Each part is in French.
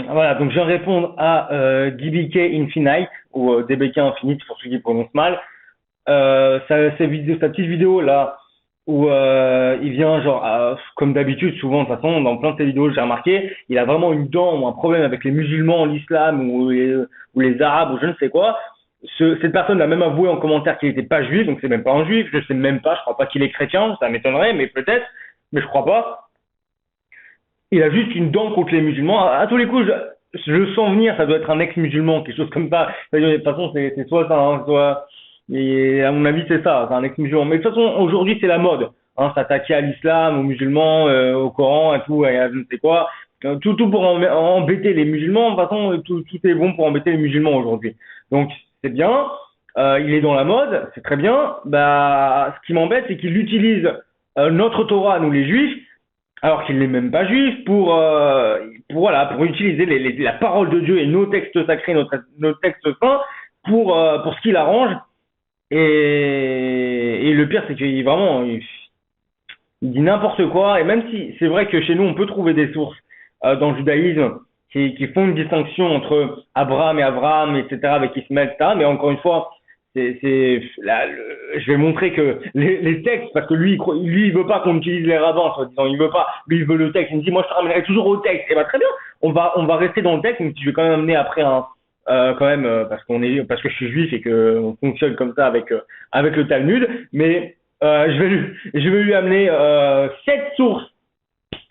Voilà, donc je viens répondre à DBK Infinite ou DBK Infinite pour ceux qui prononcent mal. Sa petite vidéo là où il vient genre comme d'habitude souvent de toute façon dans plein de ses vidéos j'ai remarqué il a vraiment une dent ou un problème avec les musulmans, l'islam ou les arabes ou je ne sais quoi. Cette personne a même avoué en commentaire qu'il n'était pas juif, donc c'est même pas un juif, je sais même pas, je crois pas qu'il est chrétien, ça m'étonnerait mais peut-être, mais je crois pas. Il a juste une dent contre les musulmans. À tous les coups, je le sens venir, ça doit être un ex-musulman, quelque chose comme ça. De toute façon, c'est soit ça, hein, soit. Et à mon avis, c'est ça, c'est un ex-musulman. Mais de toute façon, aujourd'hui, c'est la mode. Hein, s'attaquer à l'islam, aux musulmans, au Coran, et tout, et à je ne sais quoi. Tout pour embêter les musulmans. De toute façon, tout est bon pour embêter les musulmans aujourd'hui. Donc, c'est bien. Il est dans la mode, c'est très bien. Bah, ce qui m'embête, c'est qu'il utilise notre Torah, nous les juifs, alors qu'il n'est même pas juif, voilà, pour utiliser la parole de Dieu et nos textes sacrés, nos textes saints, pour ce qu'il arrange. Et le pire, c'est qu'il vraiment, il dit n'importe quoi. Et même si c'est vrai que chez nous, on peut trouver des sources dans le judaïsme qui font une distinction entre Abraham et Abraham, etc., avec Ismaël, etc. Mais encore une fois, là, je vais montrer que les textes, parce que lui, il veut pas qu'on utilise les rabbins, soit disant, il veut pas, lui, il veut le texte. Il me dit, moi, je te ramènerai toujours au texte. Et bah, très bien. On va rester dans le texte, mais je vais quand même amener après quand même, parce que je suis juif et que on fonctionne comme ça avec le Talmud. Mais, je vais lui amener, 7 sources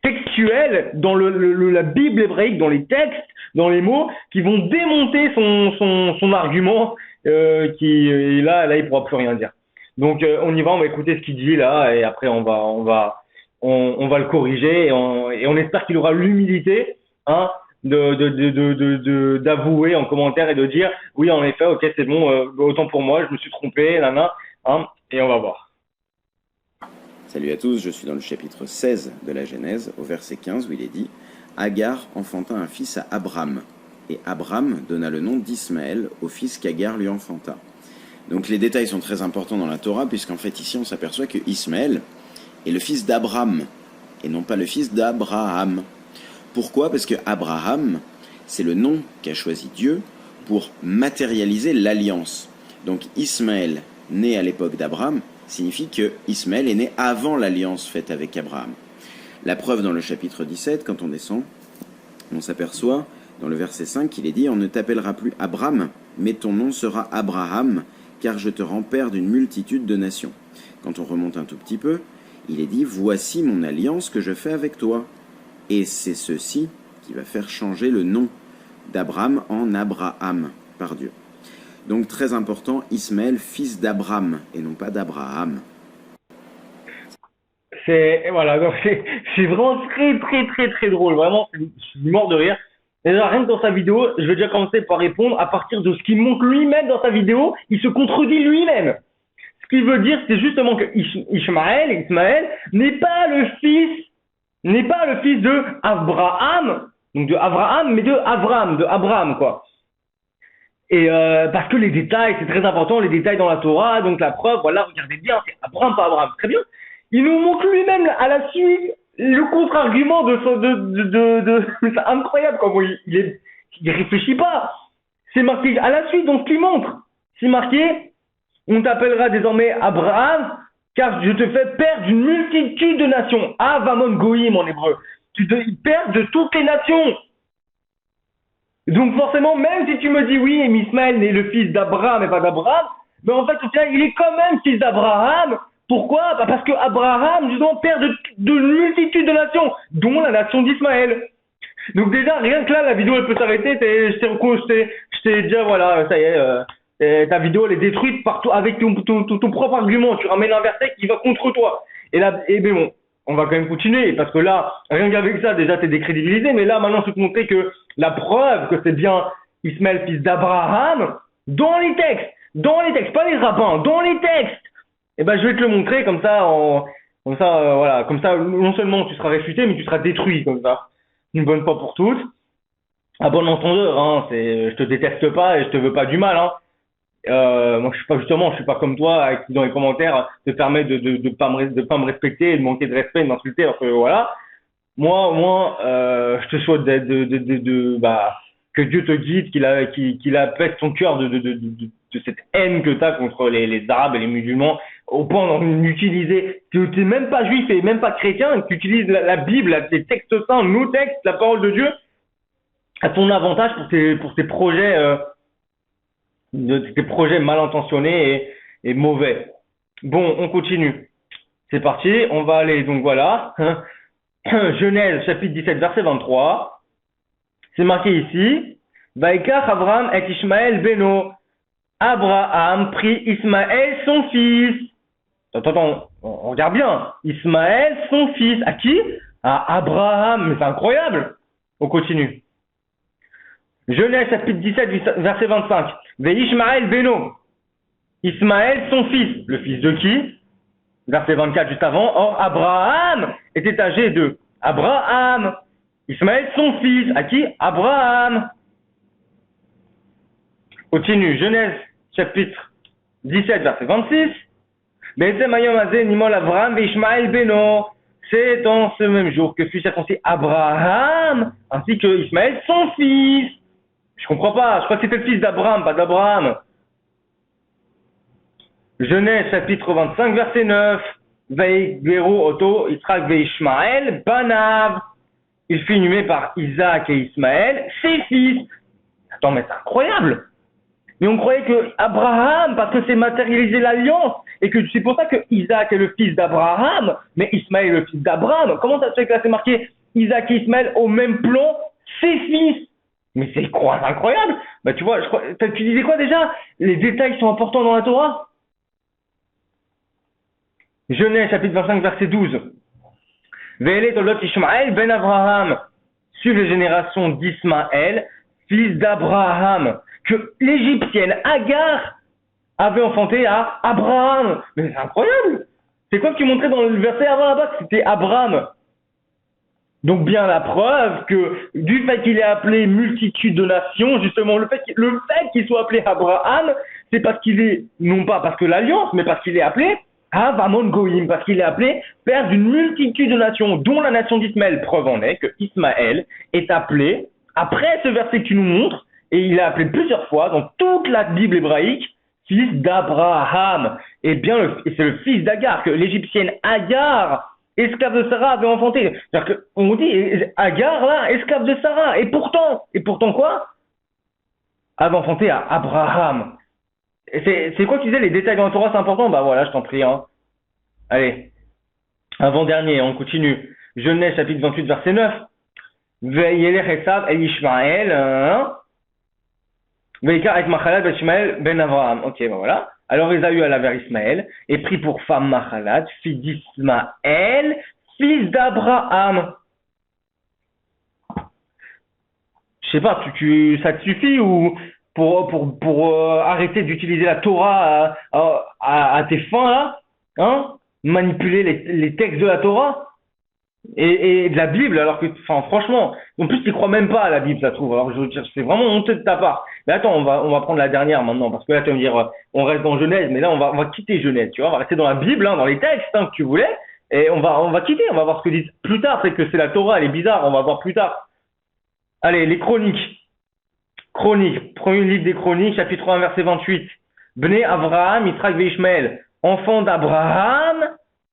textuelles dans la Bible hébraïque, dans les textes, dans les mots, qui vont démonter son argument, et là, il pourra plus rien dire. Donc, on y va, on va écouter ce qu'il dit là, et après, on va le corriger, et on espère qu'il aura l'humilité, hein, d'avouer en commentaire et de dire, oui, en effet, ok, c'est bon, autant pour moi, je me suis trompé, nana, hein, et on va voir. Salut à tous, je suis dans le chapitre 16 de la Genèse, au verset 15, où il est dit « Agar enfanta un fils à Abram, et Abram donna le nom d'Ismaël au fils qu'Agar lui enfanta. » Donc les détails sont très importants dans la Torah, puisqu'en fait ici on s'aperçoit que Ismaël est le fils d'Abram, et non pas le fils d'Abraham. Pourquoi ? Parce que Abraham, c'est le nom qu'a choisi Dieu pour matérialiser l'alliance. Donc Ismaël, né à l'époque d'Abraham, signifie que Ismaël est né avant l'alliance faite avec Abraham. La preuve dans le chapitre 17, quand on descend, on s'aperçoit dans le verset 5 qu'il est dit « On ne t'appellera plus Abram, mais ton nom sera Abraham, car je te rends père d'une multitude de nations. » Quand on remonte un tout petit peu, il est dit « Voici mon alliance que je fais avec toi. » Et c'est ceci qui va faire changer le nom d'Abram en Abraham par Dieu. Donc très important, Ismaël, fils d'Abram, et non pas d'Abraham. Voilà, donc c'est vraiment très, très, très, très drôle. Vraiment, je suis mort de rire. Déjà, rien que dans sa vidéo, je vais déjà commencer par répondre à partir de ce qu'il montre lui-même dans sa vidéo. Il se contredit lui-même. Ce qu'il veut dire, c'est justement que Ismaël n'est pas le fils de Abraham, donc de Abraham, mais de Abraham, quoi. Et parce que les détails, c'est très important, les détails dans la Torah, donc la preuve, voilà, regardez bien, c'est Abraham, pas Abraham, très bien. Il nous montre lui-même à la suite le contre-argument c'est incroyable comment il réfléchit pas. C'est marqué à la suite, donc ce qu'il montre, c'est marqué, on t'appellera désormais Abraham, car je te fais père d'une multitude de nations. Avamon Goïm en hébreu. Tu te père de toutes les nations. Donc forcément, même si tu me dis oui, Ismaël est le fils d'Abraham et pas d'Abraham, mais en fait, au final, il est quand même fils d'Abraham. Pourquoi ? Parce que Abraham, justement, père de multitude de nations, dont la nation d'Ismaël. Donc déjà, rien que là, la vidéo, elle peut s'arrêter. Je t'ai déjà, voilà, ça y est, ta vidéo, elle est détruite partout avec ton propre argument. Tu ramènes un verset qui va contre toi. Et là, ben bon, on va quand même continuer, parce que là, rien qu'avec ça, déjà, t'es décrédibilisé, mais là, maintenant, je vais te montrer que la preuve que c'est bien Ismaël, fils d'Abraham, dans les textes, pas les rabbins, dans les textes, et ben, je vais te le montrer, comme ça, voilà, comme ça, non seulement tu seras réfuté, mais tu seras détruit, comme ça, une bonne fois pour toutes. À bon entendeur, hein, je te déteste pas et je te veux pas du mal, hein. Moi, je suis pas comme toi, qui dans les commentaires te permet de pas me respecter et de manquer de respect, de m'insulter, alors que voilà. moi, au moins, je te souhaite bah, que Dieu te guide, qu'il apaise ton cœur de cette haine que tu as contre les Arabes et les musulmans, au point d'utiliser, que tu n'es même pas juif et même pas chrétien, et que tu utilises la Bible, les textes saints, nos textes, la parole de Dieu, à ton avantage pour tes projets, tes projets mal intentionnés et mauvais. Bon, on continue. C'est parti, on va aller, donc voilà. Genèse, chapitre 17, verset 23. C'est marqué ici. Vaikach Abraham et Ishmaël Beno. Abraham prit Ismaël son fils. Attends, on regarde bien. Ismaël son fils. À qui? À Abraham. Mais c'est incroyable. On continue. Genèse, chapitre 17, verset 25. Ishmaël Beno. Ismaël son fils. Le fils de qui? Verset 24 juste avant. Or, Abraham était âgé de Abraham. Ismaël son fils. À qui? Abraham. Continue. Genèse, chapitre 17, verset 26. Nimol Abraham et Ishmaël Beno. C'est dans ce même jour que fut circoncis Abraham ainsi que Ismaël son fils. Je comprends pas. Je crois que c'était le fils d'Abraham, pas d'Abraham. Genèse chapitre 25 verset 9. Veigero Oto Yitzhak Veishmael Banav. Il fut inhumé par Isaac et Ismaël, ses fils. Attends, mais c'est incroyable. Mais on croyait que Abraham, parce que c'est matérialisé l'alliance, et que c'est pour ça que Isaac est le fils d'Abraham, mais Ismaël est le fils d'Abraham. Comment ça se fait que là c'est marqué Isaac et Ismaël au même plan, ses fils? Mais c'est incroyable. Bah tu vois, tu disais quoi déjà? Les détails sont importants dans la Torah. Genèse chapitre 25 verset 12. Ve'ele tolot Ishmaël ben Abraham. Suivent les générations d'Ismaël, fils d'Abraham, que l'égyptienne Agar avait enfanté à Abraham. Mais c'est incroyable. C'est quoi que tu montrais dans le verset avant là-bas? C'était Abraham. Donc bien la preuve que du fait qu'il est appelé multitude de nations, justement le fait qu'il soit appelé Abraham, c'est parce qu'il est, non pas parce que l'alliance, mais parce qu'il est appelé Avamon Goïm, parce qu'il est appelé père d'une multitude de nations, dont la nation d'Ismaël. Preuve en est que Ismaël est appelé, après ce verset que tu nous montres, et il est appelé plusieurs fois dans toute la Bible hébraïque, fils d'Abraham. Et bien, c'est le fils d'Agar, que l'égyptienne Agar, esclave de Sarah, avait enfanté. C'est-à-dire qu'on dit, Agar, là, esclave de Sarah. Et pourtant quoi? Avait enfanté à Abraham. C'est quoi que tu disais, les détails dans la Torah, c'est important? Bah voilà, je t'en prie. Hein. Allez, avant-dernier, on continue. Genèse, chapitre 28, verset 9. Ve'yelech Esav el Ishmael, Ve'ikar et Machalat Ishmael ben Avraham. Ok, ben voilà. Alors Ésaü alla vers Ismaël et prit pour femme Machalat, fille d'Ismaël, fils d'Abraham. Je sais pas, ça te suffit ou pour arrêter d'utiliser la Torah à tes fins là, hein, manipuler les textes de la Torah et de la Bible, alors que, enfin, franchement, en plus, tu crois même pas à la Bible, ça se trouve. Alors, je veux dire, c'est vraiment honteux de ta part. Mais attends, on va prendre la dernière maintenant, parce que là, tu vas me dire, on reste dans Genèse, mais là, on va quitter Genèse, tu vois, on va rester dans la Bible, hein, dans les textes, hein, que tu voulais, et on va quitter, on va voir ce que disent plus tard, c'est que c'est la Torah, elle est bizarre, on va voir plus tard. Allez, les chroniques. Chroniques, premier livre des chroniques, chapitre 1, verset 28. Bné Avraham, Yitzhak Ishmaël, enfant d'Abraham,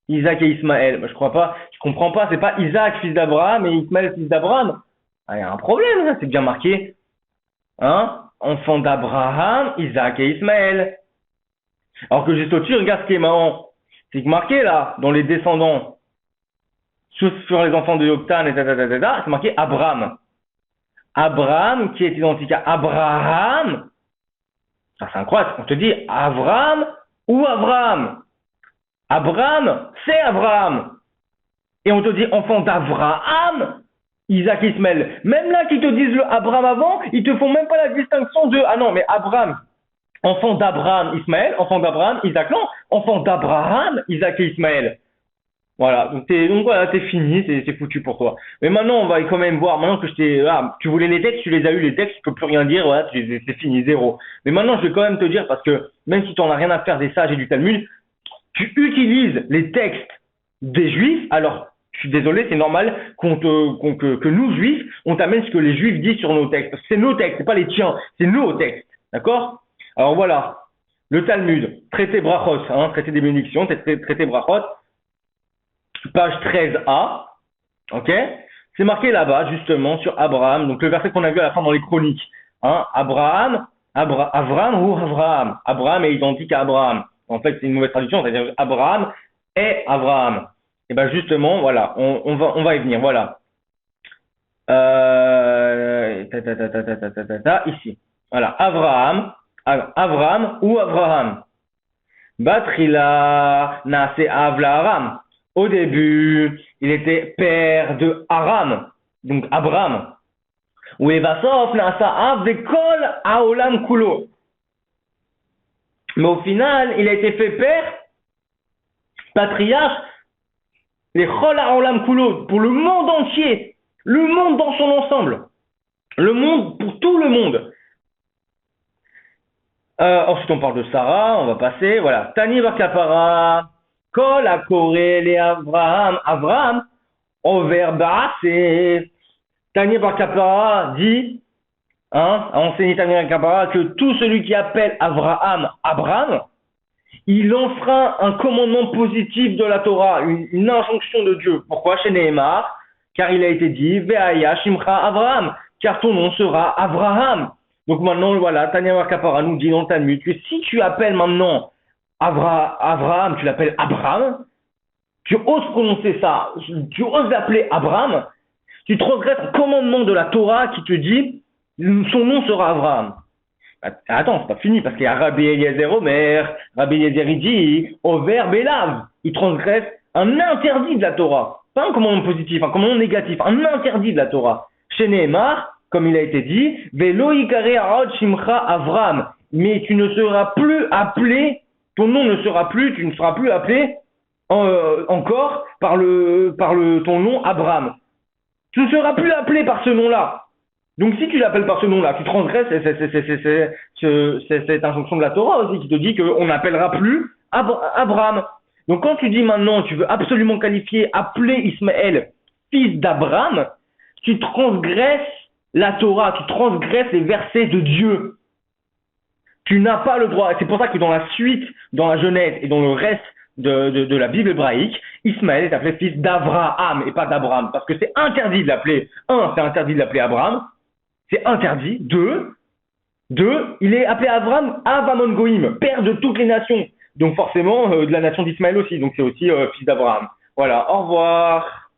Isaac et Ismaël. Bah, je comprends pas, c'est pas Isaac, fils d'Abraham, et Ismaël, fils d'Abraham. Ah, y a un problème, là, c'est bien marqué. Hein? Enfant d'Abraham, Isaac et Ismaël. Alors que juste au-dessus, regarde ce qui est marrant. C'est marqué, là, dans les descendants, sur les enfants de Yoktan, et c'est marqué Abraham. Abraham, qui est identique à Abraham. Ça, c'est incroyable. On te dit Abraham ou Abraham. Abraham, c'est Abraham. Et on te dit enfant d'Abraham, Isaac et Ismaël. Même là, qui te disent le Abraham avant, ils te font même pas la distinction de, ah non, mais Abraham, enfant d'Abraham, Ismaël, enfant d'Abraham, Isaac, non, enfant d'Abraham, Isaac et Ismaël. Voilà, donc voilà, t'es fini, c'est foutu pour toi. Mais maintenant, on va quand même voir, maintenant que tu voulais les textes, tu les as eu les textes, tu peux plus rien dire, voilà, c'est fini, zéro. Mais maintenant, je vais quand même te dire, parce que même si tu n'en as rien à faire des sages et du Talmud, tu utilises les textes des Juifs, alors Je suis désolé, c'est normal que nous, juifs, on t'amène ce que les juifs disent sur nos textes. Parce que c'est nos textes, c'est pas les tiens, c'est nos textes. D'accord? Alors voilà. Le Talmud, traité Brachot, traité des bénédictions, traité Brachot, page 13a. Ok? C'est marqué là-bas, justement, sur Abraham. Donc le verset qu'on a vu à la fin dans les chroniques. Abraham ou Abraham. Abraham est identique à Abraham. En fait, c'est une mauvaise traduction, c'est-à-dire Abraham est Abraham. Et bien justement, voilà, on va y venir, voilà. Ici. Voilà, Abraham ou Abraham. Batrila nase Avlaharam. Au début, il était père de Aram, donc Abraham. Uevasof nasa av de kol haolam kulo. Mais au final, il a été fait père, patriarche, les Chol Haolam Kulo, pour le monde entier, le monde dans son ensemble, le monde pour tout le monde. Ensuite, on parle de Sarah, on va passer, voilà. Tani Bakapara, Kol Akore le Avraham, Over Baase. Tani Bakapara dit, a enseigné Tani Bakapara que tout celui qui appelle Abraham, il enfreint un commandement positif de la Torah, une injonction de Dieu. Pourquoi? Chez Nehemar, car il a été dit, Ve'aya Shimcha Avraham, car ton nom sera Abraham. Donc maintenant, voilà, Tanya Bar Kapara nous dit dans le Talmud que si tu appelles maintenant Abraham, tu l'appelles Abraham, tu oses prononcer ça, tu oses l'appeler Abraham, tu transgresses un commandement de la Torah qui te dit, son nom sera Abraham. Attends, c'est pas fini, parce qu'il y a Rabbi Eliezer Omer, Rabbi Eliezer il dit, Over Belav, il transgresse un interdit de la Torah. Pas un commandement positif, un commandement négatif, un interdit de la Torah. Chez Nehemar, comme il a été dit, Velo Ikare Arod Shimcha Avram, mais tu ne seras plus appelé, ton nom ne sera plus, tu ne seras plus appelé encore par ton nom Abraham. Tu ne seras plus appelé par ce nom-là. Donc si tu l'appelles par ce nom-là, tu transgresses cette injonction de la Torah aussi qui te dit qu'on n'appellera plus Abraham. Donc quand tu dis maintenant, tu veux absolument appeler Ismaël fils d'Abraham, tu transgresses la Torah, tu transgresses les versets de Dieu. Tu n'as pas le droit. C'est pour ça que dans la suite, dans la Genèse et dans le reste de la Bible hébraïque, Ismaël est appelé fils d'Avraham et pas d'Abraham. Parce que c'est interdit de l'appeler. C'est interdit de l'appeler Abraham. C'est interdit. Deux, il est appelé Abraham Avamon Goïm, père de toutes les nations. Donc forcément, de la nation d'Ismaël aussi. Donc c'est aussi fils d'Abraham. Voilà, au revoir.